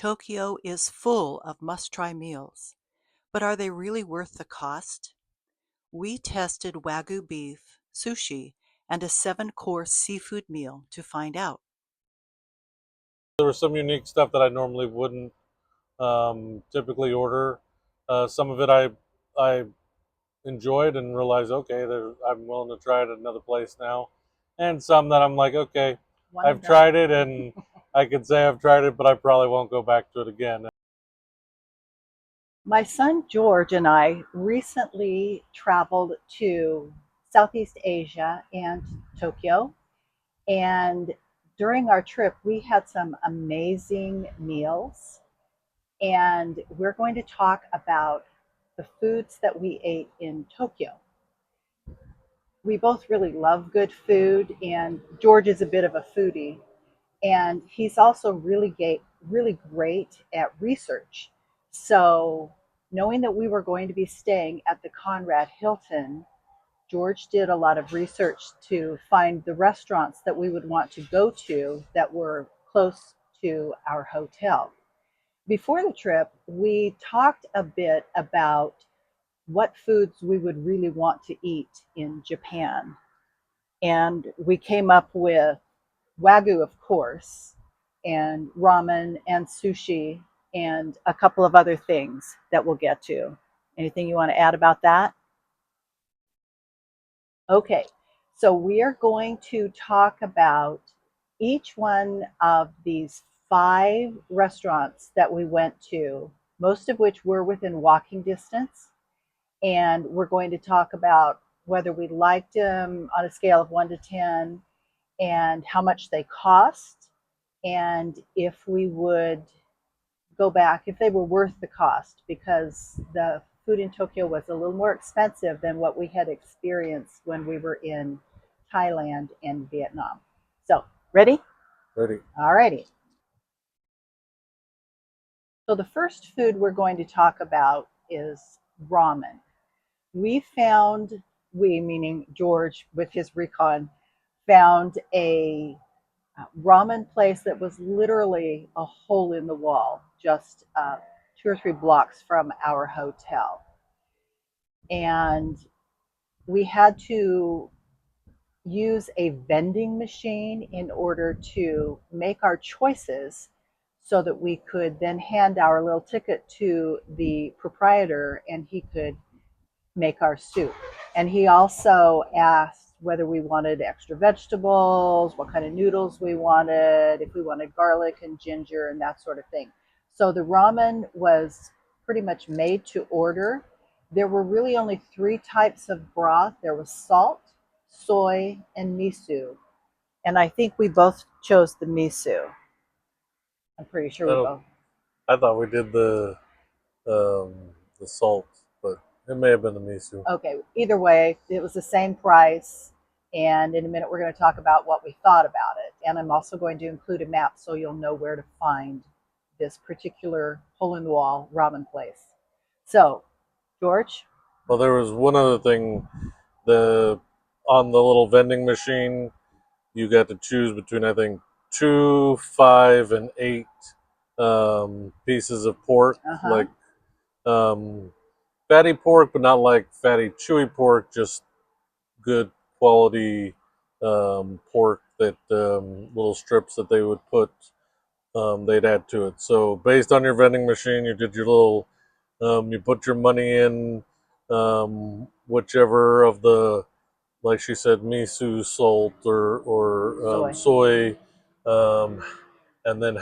Tokyo is full of must-try meals, but are they really worth the cost? We tested Wagyu beef, sushi, and a 7-course seafood meal to find out. There was some unique stuff that I normally wouldn't typically order. Some of it I enjoyed and realized, okay, I'm willing to try it at another place now. And some that I'm like, okay, One I've and done. tried it and I could say I've tried it, but I probably won't go back to it again. My son George and I recently traveled to Southeast Asia and Tokyo. And during our trip, we had some amazing meals. And we're going to talk about the foods that we ate in Tokyo. We both really love good food, and George is a bit of a foodie. And he's also really great at research. So, knowing that we were going to be staying at the Conrad Hilton, George did a lot of research to find the restaurants that we would want to go to that were close to our hotel. Before the trip, we talked a bit about what foods we would really want to eat in Japan. And we came up with Wagyu, of course, and ramen and sushi and a couple of other things that we'll get to. Anything you want to add about that? Okay, so we are going to talk about each one of these 5 restaurants that we went to, most of which were within walking distance. And we're going to talk about whether we liked them on a scale of 1 to 10 and how much they cost, and if we would go back, if they were worth the cost, because the food in Tokyo was a little more expensive than what we had experienced when we were in Thailand and Vietnam. So, ready? Ready? All righty. So, the first food we're going to talk about is ramen. We meaning George with his recon, found a ramen place that was literally a hole in the wall, just 2 or 3 blocks from our hotel. And we had to use a vending machine in order to make our choices so that we could then hand our little ticket to the proprietor and he could make our soup. And he also asked whether we wanted extra vegetables, what kind of noodles we wanted, if we wanted garlic and ginger and that sort of thing. So the ramen was pretty much made to order. There were really only 3 types of broth. There was salt, soy, and miso. And I think we both chose the miso. I'm pretty sure I we don't. both. I thought we did um, the salt, but it may have been the miso. Okay, either way, it was the same price. And in a minute, we're going to talk about what we thought about it. And I'm also going to include a map so you'll know where to find this particular hole in the wall ramen place. So, George? Well, there was one other thing. The On the little vending machine, you got to choose between I think 2, 5, and 8 pieces of pork, Uh huh. like um, fatty pork, but not like fatty chewy pork, just good quality pork that little strips that they would put they'd add to it. So based on your vending machine, you did your little you put your money in whichever of the, like she said, miso, salt, or Soy. soy, um, and then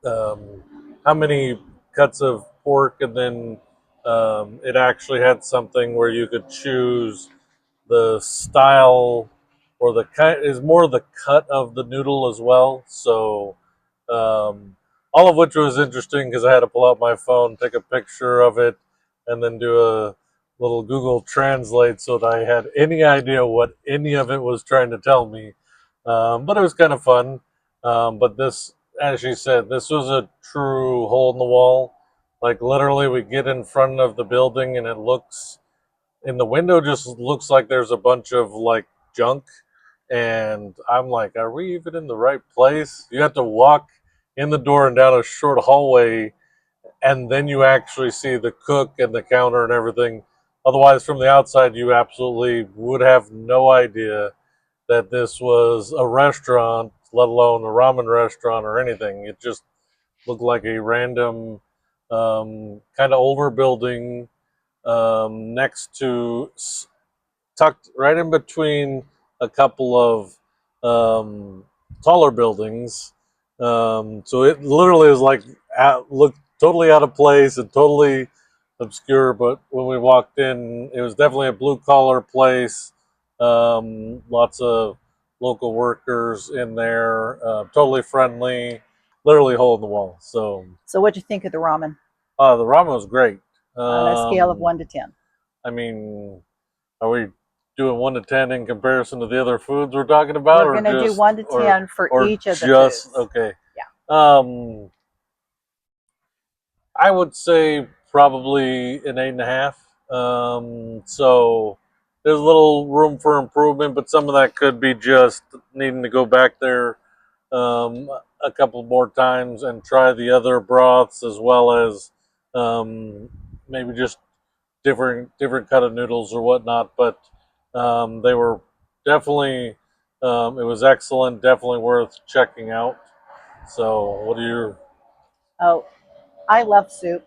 um, how many cuts of pork, and then it actually had something where you could choose the style or the kind is more the cut of the noodle as well. So all of which was interesting because I had to pull out my phone, take a picture of it, and then do a little Google Translate so that I had any idea what any of it was trying to tell me. But it was kind of fun. But this, as she said, this was a true hole in the wall. Like literally, we get in front of the building and it looks in the window just looks like there's a bunch of like junk, And I'm like, are we even in the right place? You have to walk in the door and down a short hallway, and then you actually see the cook and the counter and everything. Otherwise, from the outside, you absolutely would have no idea that this was a restaurant, let alone a ramen restaurant or anything. It just looked like a random, kind of older building next to, tucked right in between a couple of taller buildings. So it literally is like looked totally out of place and totally obscure. But when we walked in, it was definitely a blue collar place. Lots of local workers in there, totally friendly, literally hole in the wall. So So, what'd you think of the ramen the ramen was great. on a scale of Um, 1 to 10? I mean, are we doing 1 to 10 in comparison to the other foods we're talking about, We're going to do 1 to 10 for or each of the just foods. okay? Yeah. Um, I would say probably an 8.5. So there's a little room for improvement, but some of that could be just needing to go back there um, a couple more times and try the other broths as well as maybe just different cut of noodles or whatnot. But they were definitely it was excellent, definitely worth checking out. So what are your Oh, I love soup,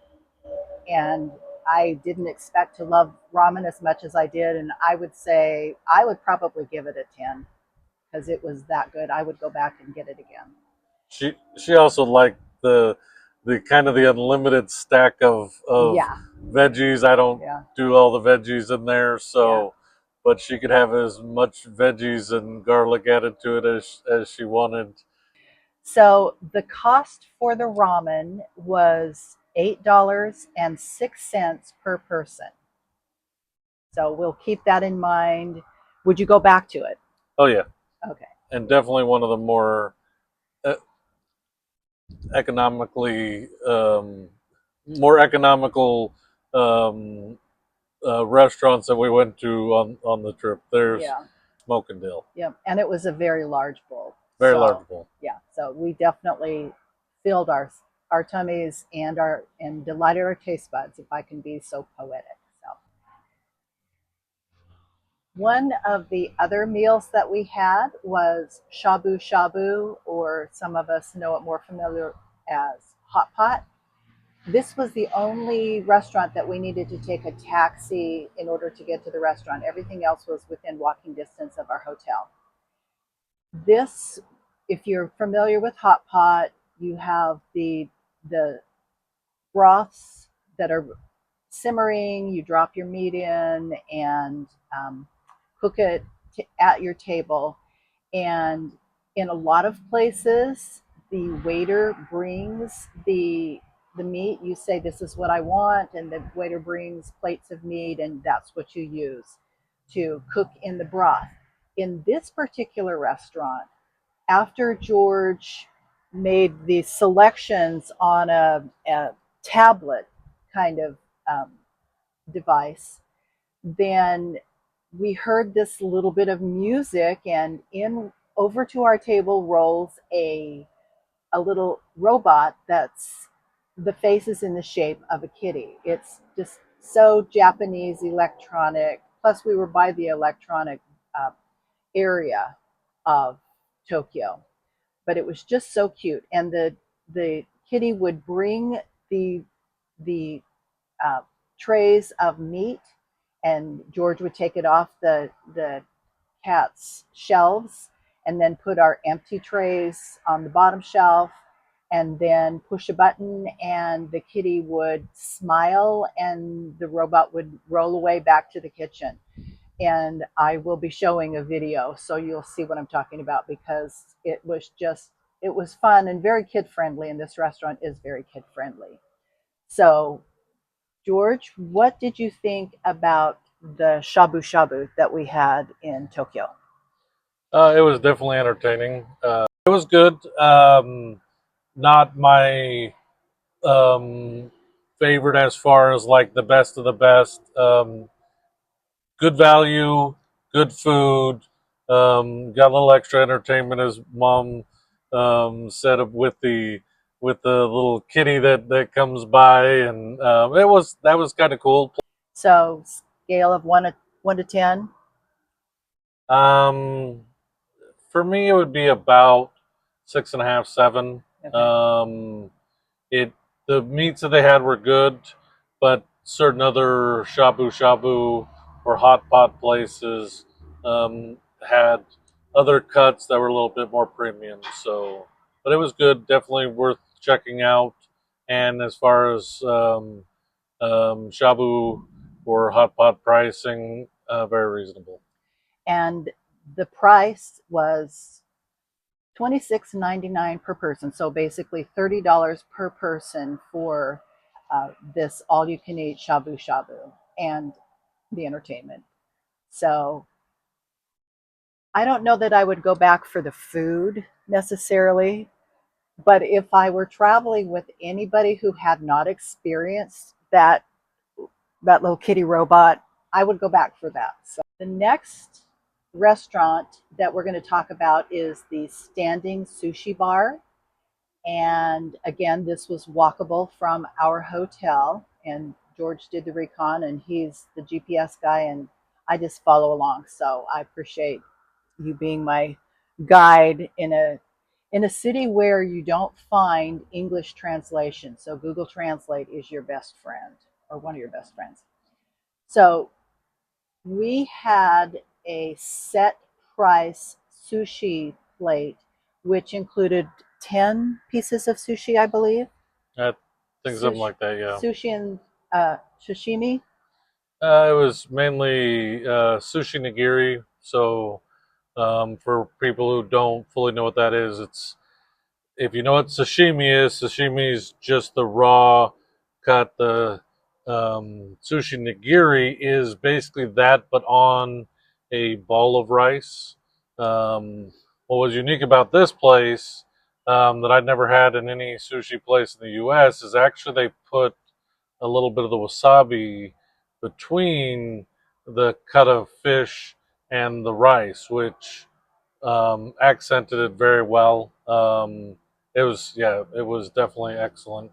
and I didn't expect to love ramen as much as I did. And I would say I would probably give it a 10 because it was that good. I would go back and get it again. she also liked the kind of the unlimited stack of Yeah, veggies. I don't yeah, do all the veggies in there, yeah. so but she could have as much veggies and garlic added to it as she wanted. So the cost for the ramen was $8.06 per person. So we'll keep that in mind. Would you go back to it? Oh yeah, Okay. and definitely one of the uh, economically more economical um, restaurants that we went to on the trip. There's Yeah. Smoke and Dill, Yeah. And it was a very large bowl. very large So bowl. yeah. So we definitely filled our tummies and our and delighted our taste buds, if I can be so poetic. So one of the other meals that we had was shabu shabu, or some of us know it more familiar as hot pot. This was the only restaurant that we needed to take a taxi in order to get to the restaurant. Everything else was within walking distance of our hotel. This, if you're familiar with hot pot, you have the broths that are simmering. You drop your meat in and cook it at your table. And in a lot of places, the waiter brings the meat. You say, this is what I want, and the waiter brings plates of meat, and that's what you use to cook in the broth. In this particular restaurant, after George made the selections on a tablet kind of um, device, then we heard this little bit of music, and in over to our table rolls a little robot that's the face is in the shape of a kitty. It's just so Japanese electronic. Plus, we were by the electronic uh, area of Tokyo, but it was just so cute. And the kitty would bring the the uh, trays of meat, and George would take it off the cat's shelves, and then put our empty trays on the bottom shelf, and then push a button, and the kitty would smile, and the robot would roll away back to the kitchen. And I will be showing a video so you'll see what I'm talking about, because it was fun and very kid friendly, and this restaurant is very kid friendly. So, George, what did you think about the shabu shabu that we had in Tokyo? It was definitely entertaining. It was good. Not my um, favorite as far as like the best of the best. Good value, good food. got a little extra entertainment as mom set up with the little kitty that comes by, and that was kind of cool. So scale of one to 10. Um, for me, it would be about 6.5, 7. Okay. It the meats that they had were good, but certain other shabu shabu or hot pot places had other cuts that were a little bit more premium. So, but it was good, definitely worth checking out. And as far as shabu or hot pot pricing, very reasonable. And the price was $26.99 per person. So basically $30 per person for this all you can eat shabu shabu and the entertainment. So I don't know that I would go back for the food necessarily, but if I were traveling with anybody who had not experienced that little kitty robot, I would go back for that. So the next restaurant that we're going to talk about is the Standing Sushi Bar. And again, this was walkable from our hotel. And George did the recon, and he's the GPS guy, and I just follow along. So I appreciate you being my guide in a city where you don't find English translation. So Google Translate is your best friend or one of your best friends. So we had a set price sushi plate, which included 10 pieces of sushi, I believe. I think something Sushi, like that, yeah. sushi and sashimi. It was mainly sushi nigiri. So, for people who don't fully know what that is, it's if you know what sashimi is just the raw cut. The sushi nigiri is basically that, but on a ball of rice. Um, what was unique about this place that I'd never had in any sushi place in the U.S. is actually they put a little bit of the wasabi between the cut of fish and the rice, which accented it very well. It was definitely excellent.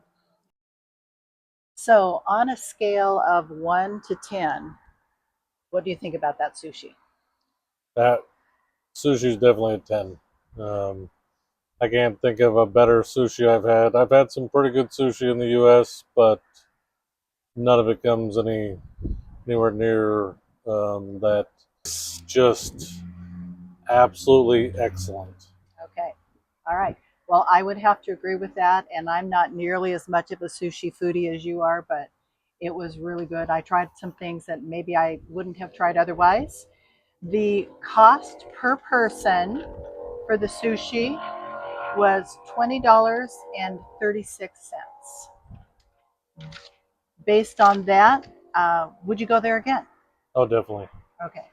So, on a scale of 1 to 10, what do you think about that sushi? That sushi is definitely a 10. Um, I can't think of a better sushi I've had. I've had some pretty good sushi in the U.S., but none of it comes anywhere near that. It's just absolutely excellent. Okay. All right. Well, I would have to agree with that. And I'm not nearly as much of a sushi foodie as you are, but it was really good. I tried some things that maybe I wouldn't have tried otherwise. The cost per person for the sushi was $20.36. Based on that, would you go there again? Oh, definitely. Okay.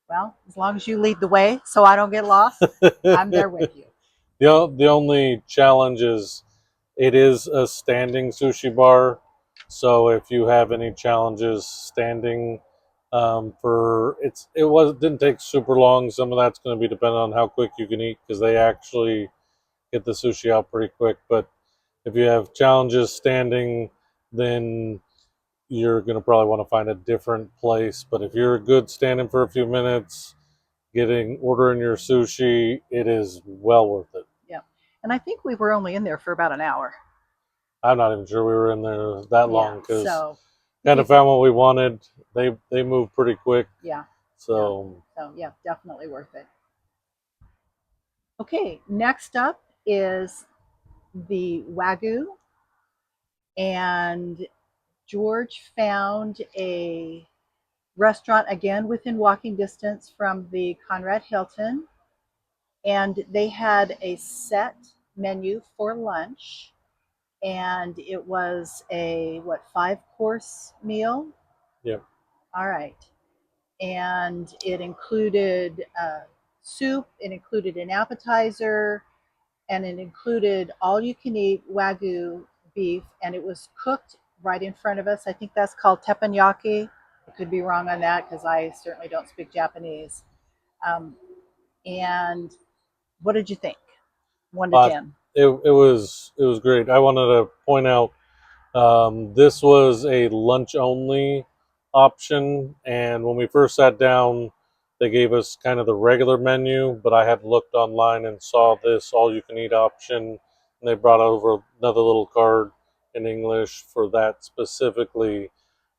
Well, as long as you lead the way so I don't get lost, I'm there with you. The only challenge is it is a standing sushi bar. So if you have any challenges standing for it didn't take super long. Some of that's going to be dependent on how quick you can eat because they actually get the sushi out pretty quick. But if you have challenges standing, then you're going to probably want to find a different place. But if you're good standing for a few minutes, ordering your sushi, it is well worth it. Yeah. And I think we were only in there for about an hour. I'm not even sure we were in there that Yeah. long because So kind you of found what we wanted. They moved pretty quick, yeah. Yeah. so So yeah, definitely worth it. Okay, next up is the Wagyu, and George found a restaurant again within walking distance from the Conrad Hilton, and they had a set menu for lunch, and it was a what 5-course meal. yeah. All right, and it included soup, it included an appetizer, and it included all you can eat Wagyu beef, and it was cooked right in front of us. I think that's called teppanyaki. I could be wrong on that because I certainly don't speak Japanese. Um, And what did you think? One to But 10. it was great. I wanted to point out this was a lunch only option, and when we first sat down, they gave us kind of the regular menu, but I had looked online and saw this all you can eat option, and they brought over another little card in English for that specifically.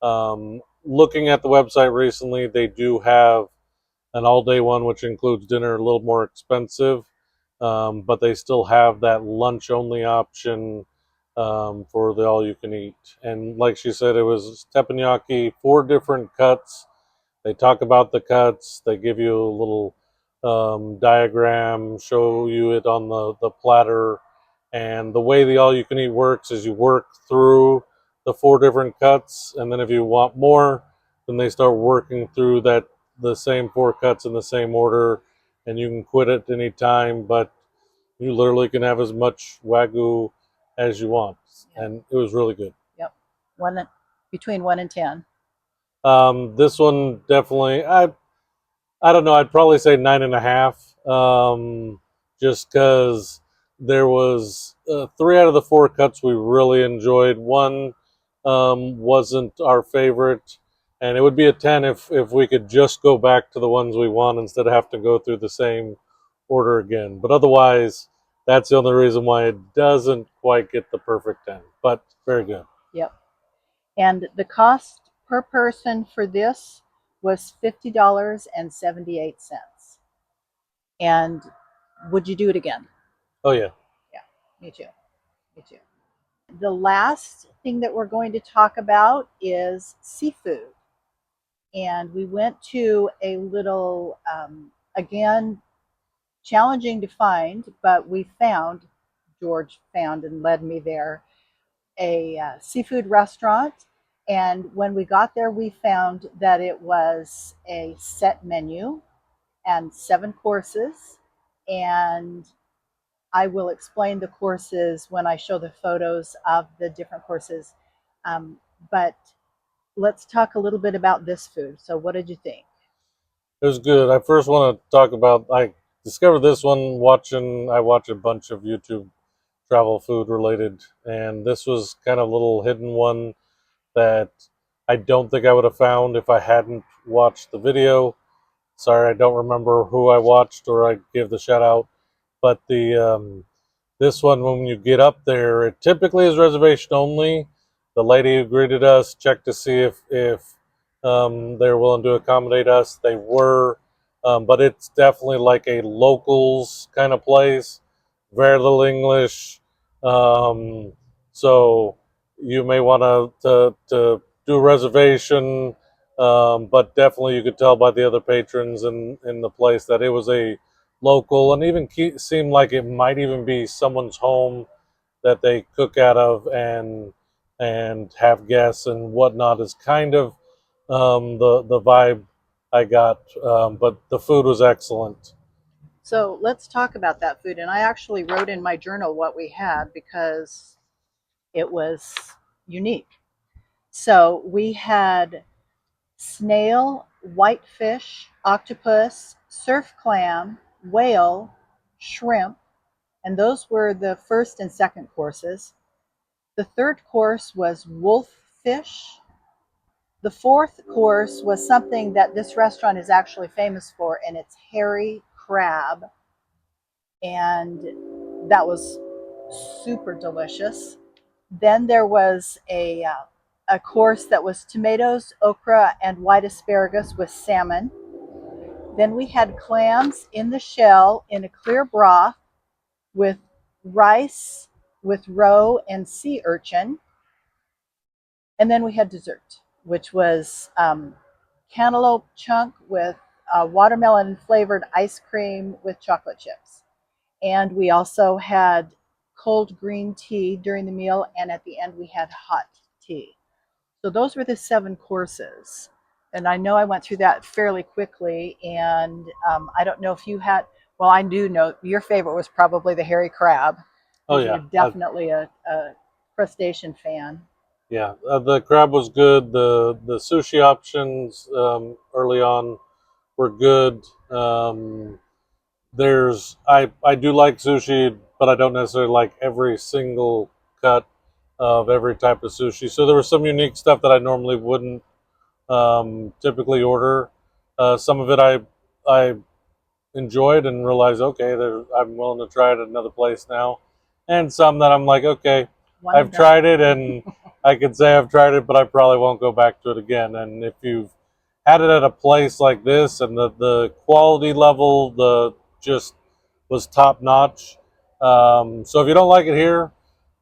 Looking at the website recently, they do have an all day one, which includes dinner, a little more expensive, but they still have that lunch only option for the all you can eat. And like she said, it was teppanyaki, 4 different cuts. They talk about the cuts, they give you a little diagram, show you it on the platter. And the way the all you can eat works is you work through the 4 different cuts, and then if you want more, then they start working through that the same 4 cuts in the same order, and you can quit at any time, but you literally can have as much Wagyu as you want. Yeah. And it was really good. Yep. One between 1 and 10. This one definitely, I don't know. I'd probably say 9.5. Just because there was 3 out of the 4 cuts we really enjoyed. One wasn't our favorite, and it would be a 10 if we could just go back to the ones we want instead of have to go through the same order again. But otherwise, that's the only reason why it doesn't quite get the perfect 10. But very good. Yep. And the cost per person for this was $50.78. And would you do it again? Oh yeah. Yeah, me too. Me too. The last thing that we're going to talk about is seafood. And we went to a little, again, challenging to find, but we found, George found and led me there, a seafood restaurant. And when we got there, we found that it was a set menu and 7 courses. And I will explain the courses when I show the photos of the different courses. But let's talk a little bit about this food. So, what did you think? It was good. I first want to talk about. I discovered this one watching. I watch a bunch of YouTube travel food related, and this was kind of a little hidden one that I don't think I would have found if I hadn't watched the video. Sorry, I don't remember who I watched or I gave the shout out, but the this one, when you get up there, it typically is reservation only. The lady who greeted us checked to see if they're willing to accommodate us. They were, but it's definitely like a locals kind of place. Very little English, um, so you may want to do a reservation. But definitely, you could tell by the other patrons in the place that it was a local, and even seemed like it might even be someone's home that they cook out of and have guests and whatnot. Is kind of the vibe I got. But the food was excellent. So, let's talk about that food. And I actually wrote in my journal what we had because it was unique. So, we had snail, whitefish, octopus, surf clam, whale, shrimp, and those were the first and second courses. The third course was wolf fish. The fourth course was something that this restaurant is actually famous for, and it's hairy crab. And that was super delicious. Then there was a course that was tomatoes, okra, and white asparagus with salmon. Then we had clams in the shell in a clear broth with rice with roe and sea urchin. And then we had dessert, which was cantaloupe chunk with watermelon flavored ice cream with chocolate chips. And we also had cold green tea during the meal, and at the end we had hot tea. So those were the 7 courses. And I know I went through that fairly quickly, and I don't know if you had, well, I do know your favorite was probably the hairy crab, Oh because yeah, you're definitely a crustacean fan. yeah. The crab was good. The sushi options early on were good. I do like sushi, but I don't necessarily like every single cut of every type of sushi. So there was some unique stuff that I normally wouldn't typically order. Some of it I enjoyed and realized, okay, I'm willing to try it at another place now. And some that I'm like, okay, One of I've them. tried it and I can say I've tried it, but I probably won't go back to it again. And if you've had it at a place like this and the quality level, the just was top notch. So if you don't like it here,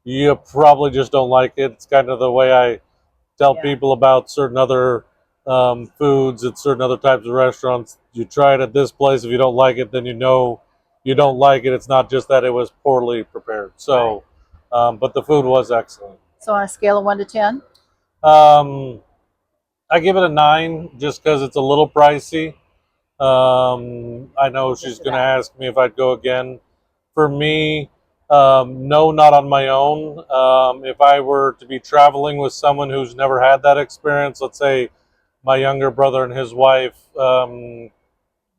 you probably just don't like it. It's kind of the way I tell Yeah, people about certain other foods at certain other types of restaurants. You try it at this place. If you don't like it, then you know you yeah, don't like it. It's not just that it was poorly prepared. right. So, but the food was excellent. So on a scale of 1 to 10, Um, I give it a 9 just because it's a little pricey. I know we'll get she's to going to that. ask me if I'd go again. For me, no, not on my own. If I were to be traveling with someone who's never had that experience, let's say my younger brother and his wife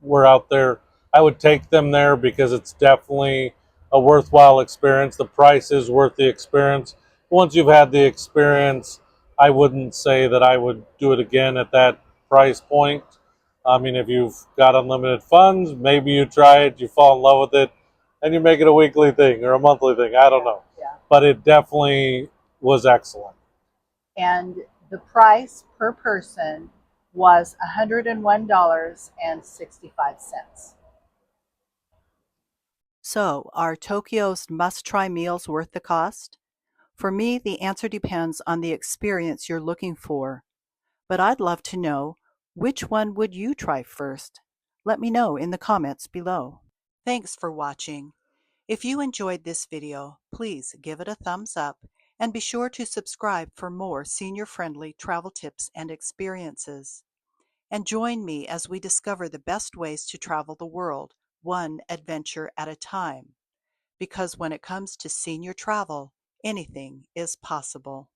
were out there, I would take them there because it's definitely a worthwhile experience. The price is worth the experience. Once you've had the experience, I wouldn't say that I would do it again at that price point. I mean, if you've got unlimited funds, maybe you try it, you fall in love with it, and you make it a weekly thing or a monthly thing. I don't Yeah, know. yeah. But it definitely was excellent. And the price per person was $101.65. So, are Tokyo's must try meals worth the cost? For me, the answer depends on the experience you're looking for. But I'd love to know, which one would you try first? Let me know in the comments below. Thanks for watching. If you enjoyed this video, please give it a thumbs up and be sure to subscribe for more senior-friendly travel tips and experiences. And join me as we discover the best ways to travel the world, one adventure at a time. Because when it comes to senior travel, anything is possible.